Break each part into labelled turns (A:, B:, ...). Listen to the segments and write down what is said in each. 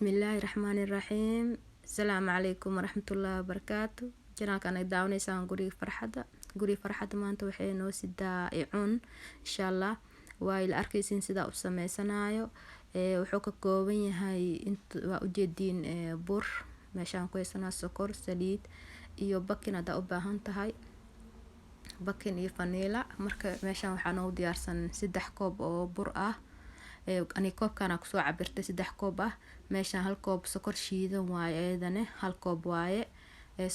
A: بسم الله الرحمن الرحيم. السلام عليكم ورحمة الله وبركاته. جنالكان ay daawaneysaan guriga farxada maanta waxay noo sidaa icun insha Allah waa ila arkaysiin sida u sameysanayo wuxuu ka kooban yahay waa ujeediin bur meeshaan ku haysanaa sokor saliid iyo bakin hada u baahan tahay bakin iyo vanilla marka meeshaan waxaa noo diyaarsan 3 koob oo bur ah ani koobkana ku soo cabirtay 3 koob ah meeshaan hal koob sokor shiidan waaye eedane hal koob waaye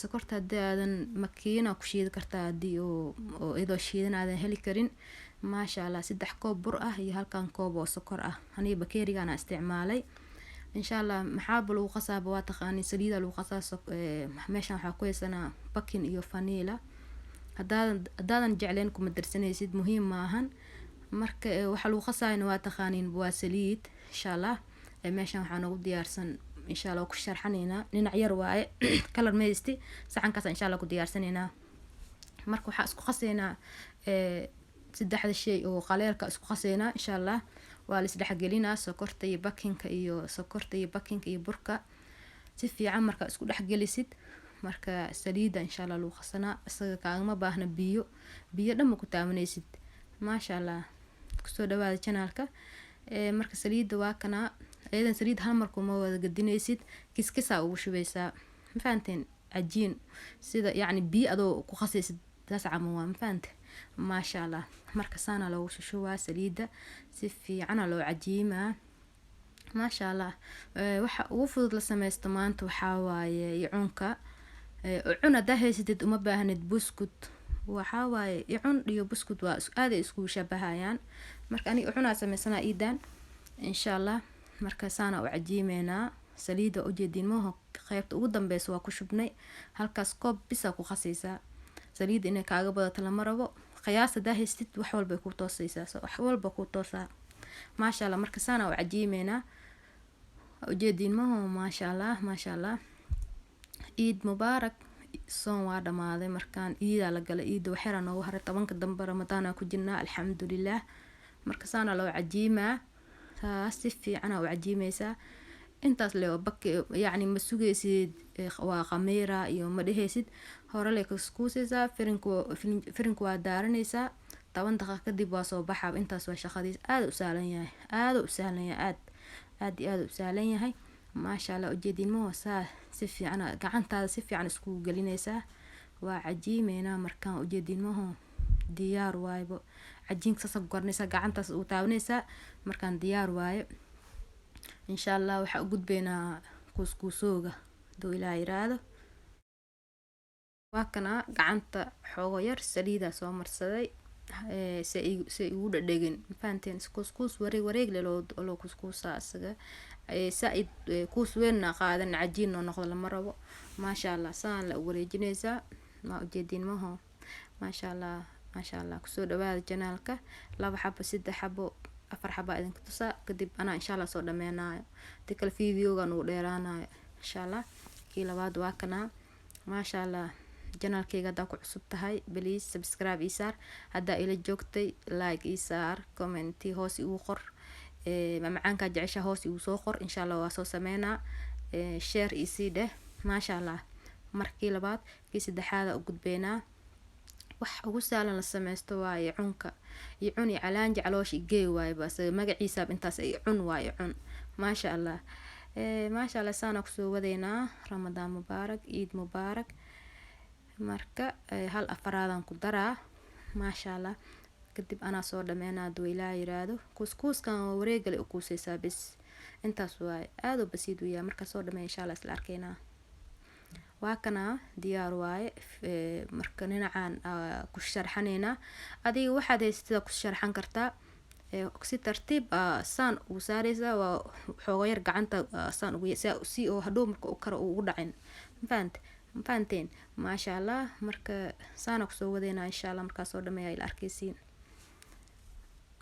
A: sokorta hadaadan makiina ku shiidi kartaa hadii oo idoo shiidan aadan heli karin maasha Allah 3 koob bur ah iyo halkan koob oo sokor ah aniga bakeeriga aan isticmaalay insha Allah maxaa lagu qasaaba waa taqaani saliida lagu qasaa meeshaan waxa ku haysanaa bakin iyo vanilla hadaadan jecleen kuma darsanaysid muhiim maahan marka waxa lagu qasaayna waa taqaaniin waa saliid insha Allah meeshaan waxaa nagu diyaarsan insha Allah ku sharxanayna dhinac yar waaye kalar meeysti saxankaas insha Allah ku diyaarsanayna marka waxa isku qasaynaa saddexda shay oo qaleelka isku qasaynaa insha Allah waa la isdhex gelinaa sokorta iyo bakinka iyo burka si fiican marka isku dhex gelisid marka saliida insha Allah lagu qasanaa isaga kaagama baahna biyo dhan ku taabanaysid maasha Allah kusoo dhawaada channelka marka saliida waa kana aydan saliid hal mar kuma wada gadinaysid kiskisa ugu shubaysaa ma fahanteen ajiin sida yaani biyo adoo ku qasaysid taas camal waa ma fahanteen maasha Allah marka saana loo shubaa saliida si fiican loo cajiimaa maasha Allah waxa ugu fudud la sameesto maanta waxa waaye icunka cuna dahaysid uma baahnid buskut waxa waaye icun iyo buskut waa aad isku shabahayaan marka ani cunaa sameysana iidan insha Allah marka saana u cajiimeena saliida u jeedin mooho qaybta ugu dambeeyso waa ku shubnay halkaas koob bisa ku qasaysa saliida inay kaaga badato lama rabo qiyaasta daahaystid wax walba ku toosaysaa wax walba ku toosaa maasha Allah marka saana u cajiimeena u jeedin mooho maasha Allah Eid Mubarak soon waa dhamaaday markaan iida la galay iida waxyar noogu haray 10ka dambe Ramadaan ku jirnaa alxamdulillah marka saana loo cajiimaa si fiican u cajiimaysaa intaas loo bak yaani ma sugaysid waa qamira iyo ma dhehaysid hore la kuskuusaysaa firinku waa daaranaysaa 10 daqiiqo kadib waa soo baxaa intaas waa shaqadiis aad u sahlan yahay maasha Allah ujeedin ma saa si fiican gacantaada si fiican isku gelinaysaa waa cajiimeena markaan ujeedin ma diyaar waaybo cajiinka sasa gornaysa gacantaas u taabanaysa markaan diyaar waaye insha Allah waxa u gudbeynaa kuskuusooga doo ilaa iraado waa kana gacanta xoogo yar saliida soo marsaday si ugu dhadhagin faanteen kuskuus wareeg loo kuskuusa asaga saaid kuus weyn qaadan cajiin noqdo lama rabo maasha Allah saan la wareejinaysa ma ujeedin ma maasha Allah kusoo dhawaada channelka 2 xabo 3 xabo 4 xabo idin tusa kadib ana insha Allah soo dhameenaayo tikal fiidiyoga uu dheeraanayo insha Allah kii labaad waa kana maasha Allah channelkayga hada ku cusub tahay please subscribe isaar hada ila joogtay like isaar comment hoos igu qor macaanka jecesha hoos igu soo qor insha Allah waa soo sameynaa share isii maasha Allah markii labaad kii saddexaad u gudbeynaa wax ugu saalan la sameysto waaye cunka iyo cuni calaanji calooshi geey waaye bas magaciisa intaas ay cun waaye cun maasha Allah saana ku soo wadeynaa Ramadaan Mubaarak Eid Mubaarak marka hal afraadan ku daraa maasha Allah kadib ana soo dhameena doo ilaa yiraahdo kuskuuskan wareegale u kuusaysaa bis intaas waaye aad u basiid u yahay marka soo dhameey insha Allah isla arkeena waa kana diyaar waaye marka ninacaan ku sharxanayna adiga waxaad haysatida ku sharxan kartaa si tartiib saan u saaraysa waa xoogo yar gacanta saan ugu si oo hadhow marka u karo ugu dhacin faanteen maasha Allah marka saana ku soo wadeena insha Allah marka soo dhameeya ila arkaysiin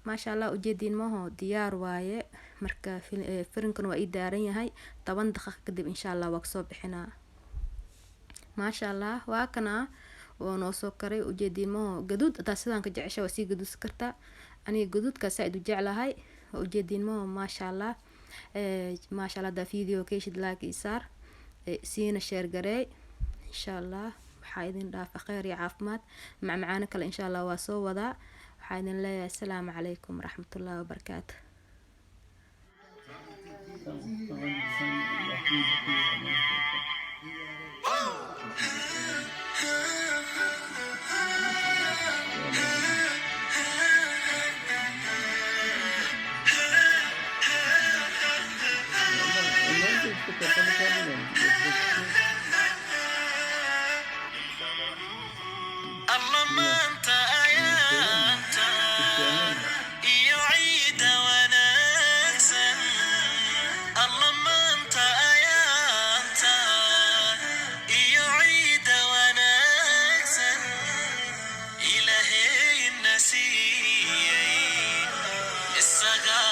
A: maasha Allah ujeedin ma diyaar waaye marka firinkan waa idaaran yahay 10 daqiiqo kadib insha Allah waa soo bixinaa maasha Allah waa kana oo noo soo karay ujeedin ma gaduud hada sidaan ka jeceshay waa si gaduud kartaa aniga gaduudka saaid u jeclahay ujeedin ma maasha Allah maasha allah haddaa video keshid like isaar siina sheer gareey insha allah. waxaa idin dhaafa kheyr iyo caafimaad, macmacaano kale insha allah waa soo wadaa. waxaa idin leeyahay asalaamu calaykum waraxmatullaahi wabarakaatu.
B: Instagram